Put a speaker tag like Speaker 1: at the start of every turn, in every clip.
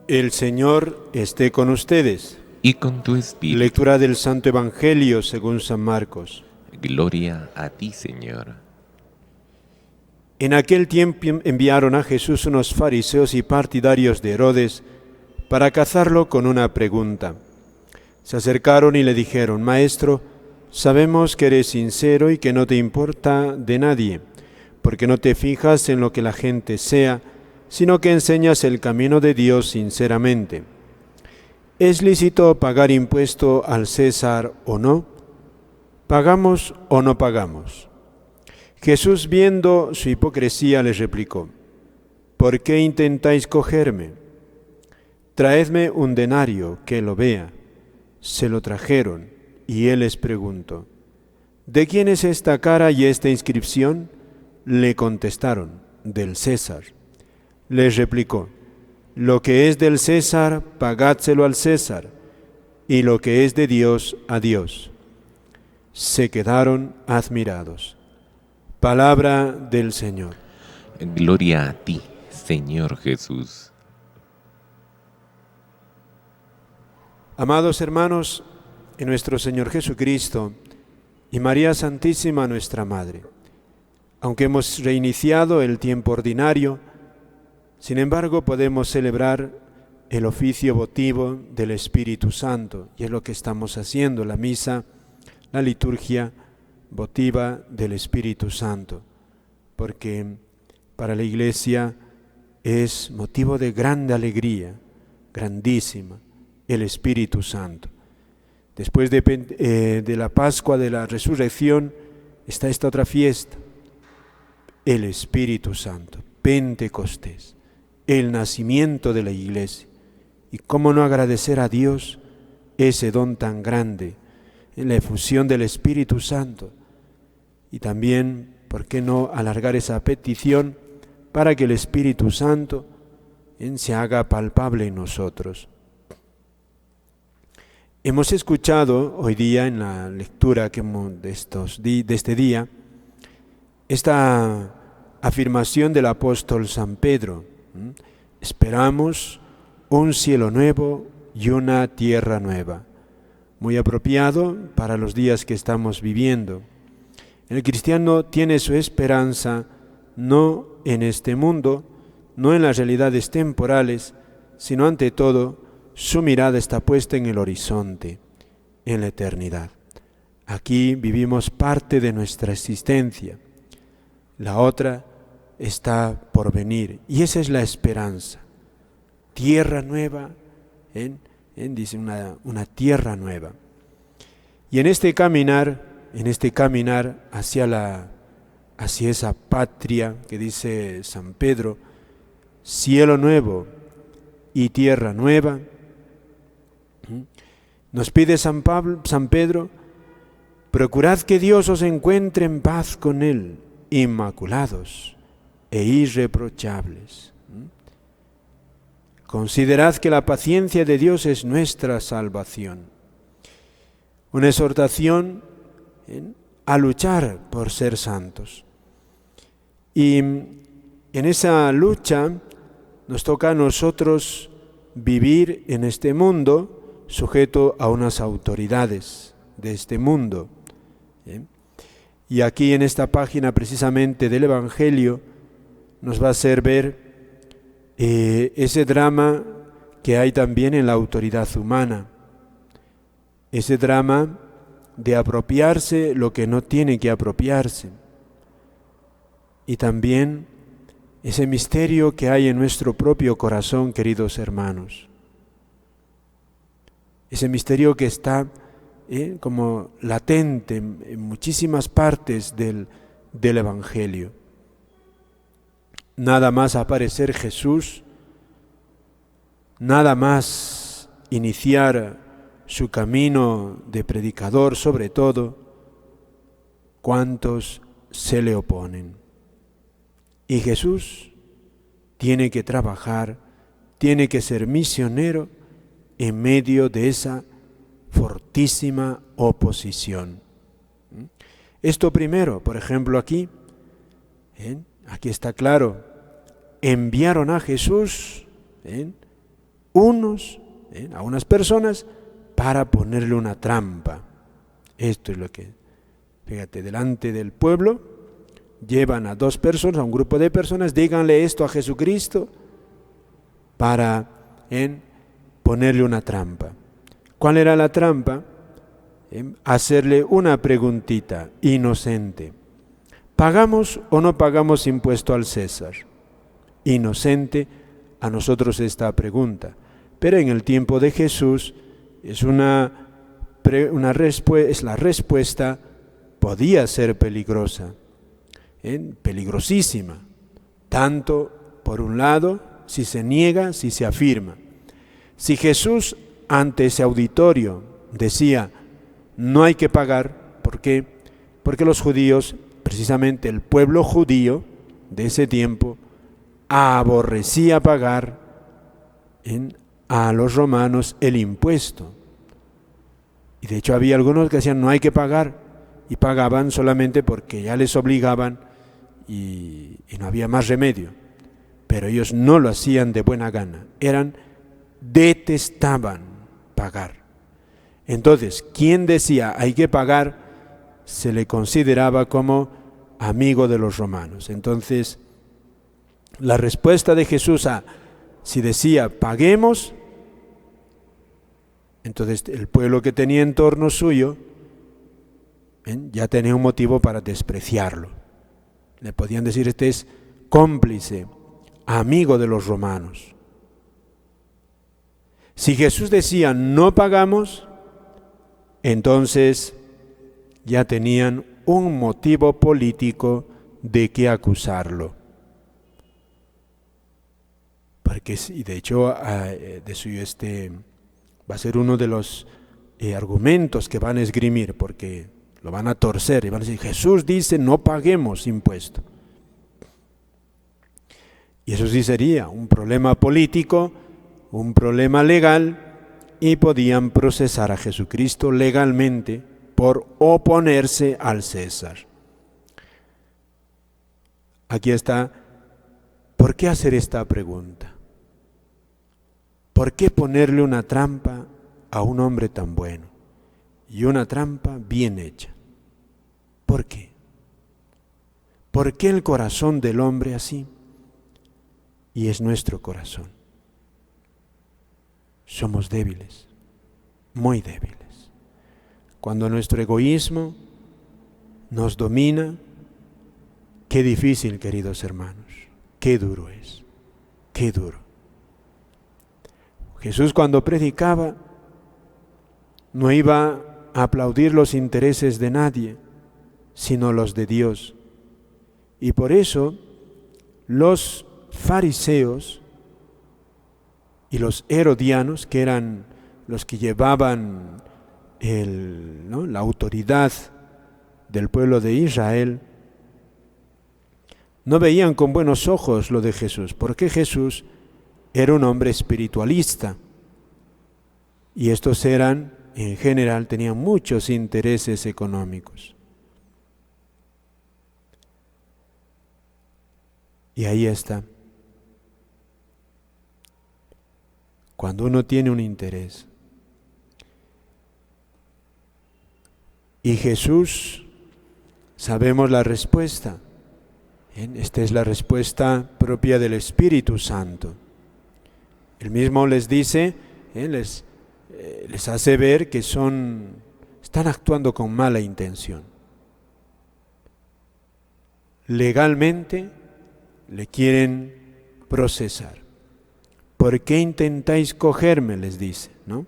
Speaker 1: El Señor esté con ustedes.
Speaker 2: Y con tu espíritu.
Speaker 1: Lectura del Santo Evangelio según San Marcos.
Speaker 2: Gloria a ti, Señor.
Speaker 1: En aquel tiempo enviaron a Jesús unos fariseos y partidarios de Herodes para cazarlo con una pregunta. Se acercaron y le dijeron: Maestro, sabemos que eres sincero y que no te importa de nadie, porque no te fijas en lo que la gente sea, sino que enseñas el camino de Dios sinceramente. ¿Es lícito pagar impuesto al César o no? ¿Pagamos o no pagamos? Jesús, viendo su hipocresía, les replicó: ¿Por qué intentáis cogerme? Traedme un denario, que lo vea. Se lo trajeron, y él les preguntó: ¿De quién es esta cara y esta inscripción? Le contestaron: del César. Les replicó: Lo que es del César, pagádselo al César, y lo que es de Dios, a Dios. Se quedaron admirados. Palabra del Señor.
Speaker 2: Gloria a ti, Señor Jesús.
Speaker 1: Amados hermanos, en nuestro Señor Jesucristo y María Santísima, nuestra Madre, aunque hemos reiniciado el tiempo ordinario, sin embargo podemos celebrar el oficio votivo del Espíritu Santo, y es lo que estamos haciendo, la misa, la liturgia votiva del Espíritu Santo, porque para la Iglesia es motivo de grande alegría, grandísima, el Espíritu Santo. Después de la Pascua, de la Resurrección, está esta otra fiesta, el Espíritu Santo, Pentecostés, el nacimiento de la Iglesia. Y cómo no agradecer a Dios ese don tan grande, en la efusión del Espíritu Santo. Y también, ¿por qué no alargar esa petición para que el Espíritu Santo se haga palpable en nosotros? Hemos escuchado hoy día en la lectura de este día esta afirmación del apóstol San Pedro: esperamos un cielo nuevo y una tierra nueva. Muy apropiado para los días que estamos viviendo. El cristiano tiene su esperanza no en este mundo, no en las realidades temporales, sino ante todo su mirada está puesta en el horizonte, en la eternidad. Aquí vivimos parte de nuestra existencia, la otra está por venir, y esa es la esperanza. Tierra nueva, dice una tierra nueva. Y en este caminar hacia esa patria que dice San Pedro, cielo nuevo y tierra nueva, nos pide San Pedro: procurad que Dios os encuentre en paz con Él, inmaculados e irreprochables. Considerad que la paciencia de Dios es nuestra salvación. Una exhortación a luchar por ser santos. Y en esa lucha nos toca a nosotros vivir en este mundo sujeto a unas autoridades de este mundo. Y aquí en esta página precisamente del Evangelio nos va a hacer ver ese drama que hay también en la autoridad humana, ese drama de apropiarse lo que no tiene que apropiarse, y también ese misterio que hay en nuestro propio corazón, queridos hermanos, ese misterio que está como latente en muchísimas partes del Evangelio. Nada más aparecer Jesús, nada más iniciar su camino de predicador, sobre todo, cuántos se le oponen. Y Jesús tiene que trabajar, tiene que ser misionero en medio de esa fortísima oposición. Esto primero, por ejemplo, aquí está claro, enviaron a Jesús a unas personas para ponerle una trampa. Esto es lo que, fíjate, delante del pueblo llevan a 2 personas, a un grupo de personas, díganle esto a Jesucristo para ponerle una trampa. ¿Cuál era la trampa? Hacerle una preguntita inocente. ¿Pagamos o no pagamos impuesto al César? Inocente a nosotros esta pregunta. Pero en el tiempo de Jesús es la respuesta podía ser peligrosa, peligrosísima. Tanto, por un lado, si se niega, si se afirma. Si Jesús ante ese auditorio decía, no hay que pagar, ¿por qué? Porque los judíos, precisamente el pueblo judío de ese tiempo, aborrecía pagar a los romanos el impuesto. Y de hecho había algunos que decían no hay que pagar, y pagaban solamente porque ya les obligaban y no había más remedio. Pero ellos no lo hacían de buena gana, detestaban pagar. Entonces, quien decía hay que pagar, se le consideraba como amigo de los romanos. Entonces, la respuesta de Jesús si decía paguemos, entonces el pueblo que tenía en torno suyo ya tenía un motivo para despreciarlo. Le podían decir, este es cómplice, amigo de los romanos. Si Jesús decía no pagamos, entonces ya tenían un motivo político de qué acusarlo. Porque, y de hecho, va a ser uno de los argumentos que van a esgrimir, porque lo van a torcer y van a decir, Jesús dice no paguemos impuesto. Y eso sí sería un problema político, un problema legal, y podían procesar a Jesucristo legalmente por oponerse al César. Aquí está, ¿por qué hacer esta pregunta? ¿Por qué ponerle una trampa a un hombre tan bueno? Y una trampa bien hecha. ¿Por qué? ¿Por qué el corazón del hombre así? Y es nuestro corazón. Somos débiles, muy débiles. Cuando nuestro egoísmo nos domina, qué difícil, queridos hermanos, qué duro es, qué duro. Jesús cuando predicaba no iba a aplaudir los intereses de nadie, sino los de Dios. Y por eso los fariseos y los herodianos, que eran los que llevaban la autoridad del pueblo de Israel, no veían con buenos ojos lo de Jesús, porque Jesús era un hombre espiritualista. Y estos en general, tenían muchos intereses económicos. Y ahí está. Cuando uno tiene un interés. Y Jesús, sabemos la respuesta. Esta es la respuesta propia del Espíritu Santo. Él mismo les dice, les hace ver que están actuando con mala intención. Legalmente le quieren procesar. ¿Por qué intentáis cogerme?, les dice, ¿no?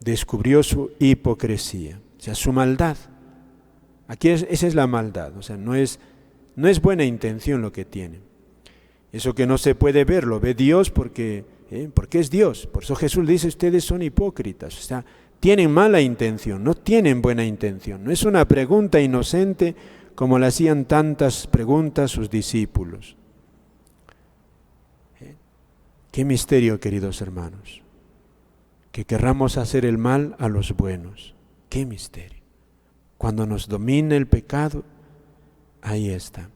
Speaker 1: Descubrió su hipocresía, o sea, su maldad. Aquí esa es la maldad, o sea, no es buena intención lo que tiene. Eso que no se puede ver, lo ve Dios porque es Dios. Por eso Jesús dice, ustedes son hipócritas, o sea, tienen mala intención, no tienen buena intención. No es una pregunta inocente como le hacían tantas preguntas sus discípulos. Qué misterio, queridos hermanos, que querramos hacer el mal a los buenos. Qué misterio. Cuando nos domina el pecado, ahí está.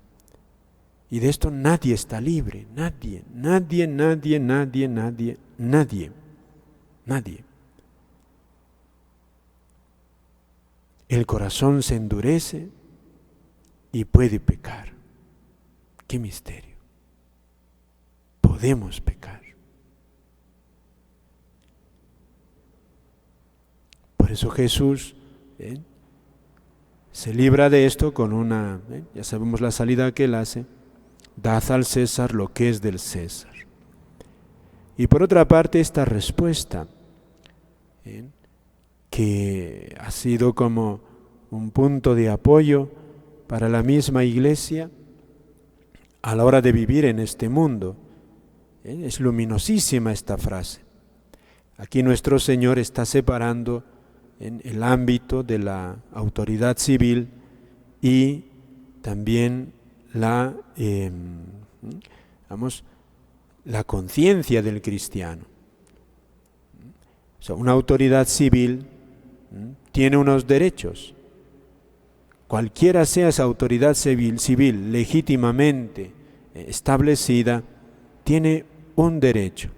Speaker 1: Y de esto nadie está libre, nadie. El corazón se endurece y puede pecar. ¡Qué misterio! Podemos pecar. Por eso Jesús se libra de esto con ya sabemos la salida que él hace: dad al César lo que es del César. Y por otra parte, esta respuesta, que ha sido como un punto de apoyo para la misma Iglesia a la hora de vivir en este mundo. Es luminosísima esta frase. Aquí nuestro Señor está separando en el ámbito de la autoridad civil y también la conciencia del cristiano. O sea, una autoridad civil tiene unos derechos. Cualquiera sea esa autoridad civil legítimamente establecida, tiene un derecho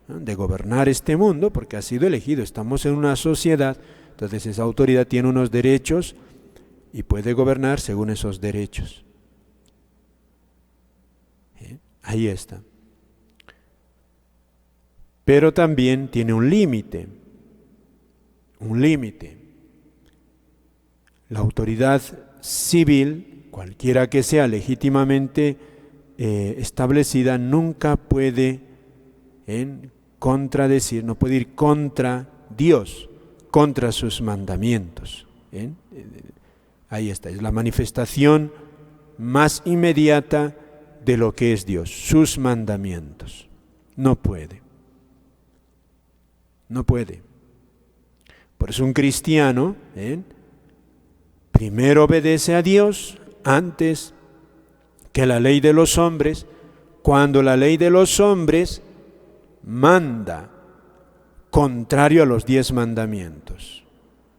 Speaker 1: de gobernar este mundo porque ha sido elegido. Estamos en una sociedad, entonces esa autoridad tiene unos derechos y puede gobernar según esos derechos. Ahí está. Pero también tiene un límite. La autoridad civil, cualquiera que sea legítimamente establecida, nunca puede contradecir, no puede ir contra Dios, contra sus mandamientos. Ahí está, es la manifestación más inmediata de lo que es Dios, sus mandamientos. No puede. Por eso un cristiano primero obedece a Dios antes que la ley de los hombres, cuando la ley de los hombres manda contrario a los 10 mandamientos.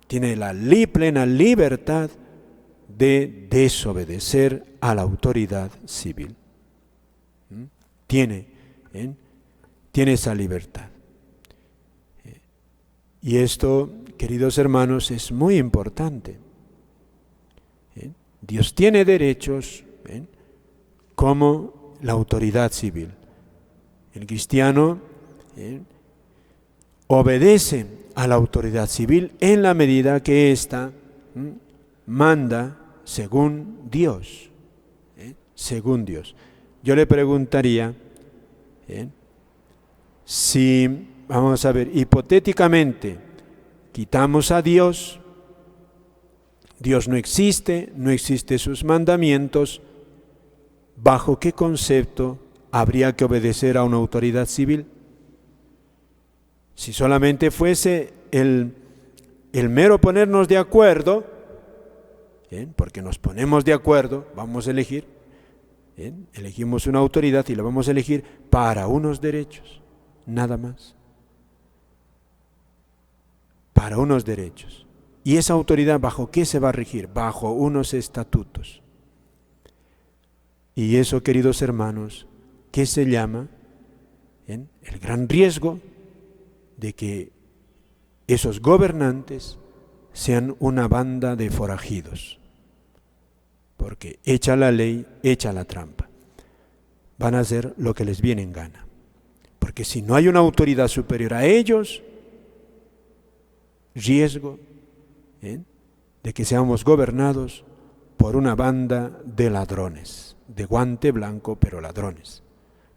Speaker 1: Tiene la plena libertad de desobedecer a la autoridad civil. Tiene esa libertad. Y esto, queridos hermanos, es muy importante. Dios tiene derechos como la autoridad civil. El cristiano obedece a la autoridad civil en la medida que ésta manda según Dios. Según Dios. Yo le preguntaría si, vamos a ver, hipotéticamente quitamos a Dios, Dios no existe sus mandamientos, ¿bajo qué concepto habría que obedecer a una autoridad civil? Si solamente fuese el mero ponernos de acuerdo, porque nos ponemos de acuerdo, vamos a elegir, elegimos una autoridad y la vamos a elegir para unos derechos, nada más. Para unos derechos. ¿Y esa autoridad bajo qué se va a regir? Bajo unos estatutos. Y eso, queridos hermanos, ¿qué se llama? El gran riesgo de que esos gobernantes sean una banda de forajidos. Porque hecha la ley, hecha la trampa. Van a hacer lo que les viene en gana. Porque si no hay una autoridad superior a ellos, riesgo de que seamos gobernados por una banda de ladrones, de guante blanco, pero ladrones.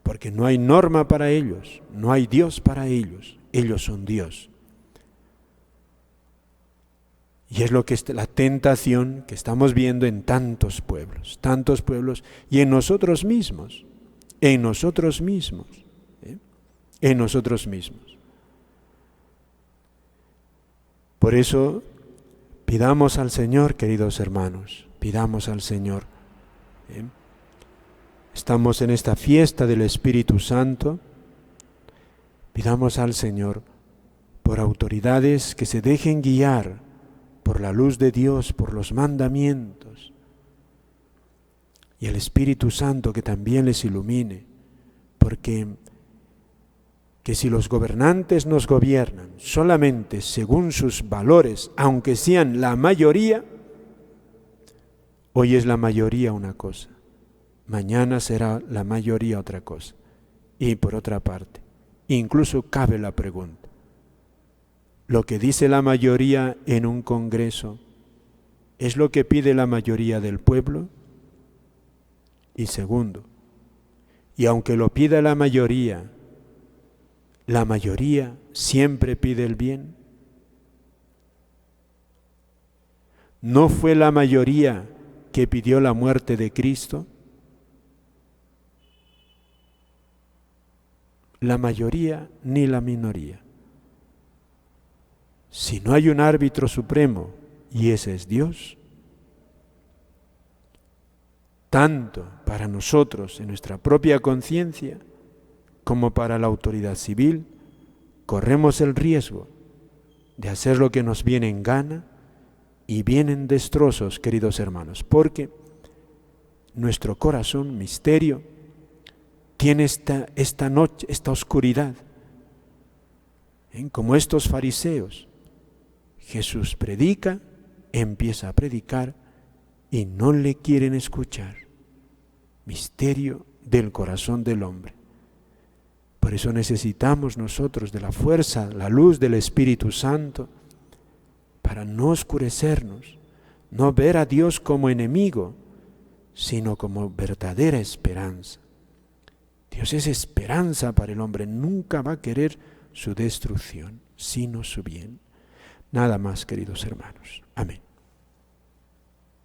Speaker 1: Porque no hay norma para ellos, no hay Dios para ellos, ellos son Dios. Y es lo que es la tentación que estamos viendo en tantos pueblos y en nosotros mismos, en nosotros mismos. Por eso, pidamos al Señor, queridos hermanos, pidamos al Señor. Estamos en esta fiesta del Espíritu Santo, pidamos al Señor por autoridades que se dejen guiar por la luz de Dios, por los mandamientos, y el Espíritu Santo que también les ilumine, porque que si los gobernantes nos gobiernan solamente según sus valores, aunque sean la mayoría, hoy es la mayoría una cosa, mañana será la mayoría otra cosa. Y por otra parte, incluso cabe la pregunta, ¿lo que dice la mayoría en un congreso es lo que pide la mayoría del pueblo? Y segundo, y aunque lo pida la mayoría siempre pide el bien. ¿No fue la mayoría que pidió la muerte de Cristo? La mayoría ni la minoría. Si no hay un árbitro supremo, y ese es Dios, tanto para nosotros en nuestra propia conciencia como para la autoridad civil, corremos el riesgo de hacer lo que nos viene en gana y vienen destrozos, queridos hermanos, porque nuestro corazón, misterio, tiene esta noche, esta oscuridad. Como estos fariseos, Jesús predica, empieza a predicar y no le quieren escuchar. Misterio del corazón del hombre. Por eso necesitamos nosotros de la fuerza, la luz del Espíritu Santo, para no oscurecernos, no ver a Dios como enemigo, sino como verdadera esperanza. Dios es esperanza para el hombre, nunca va a querer su destrucción, sino su bien. Nada más, queridos hermanos. Amén.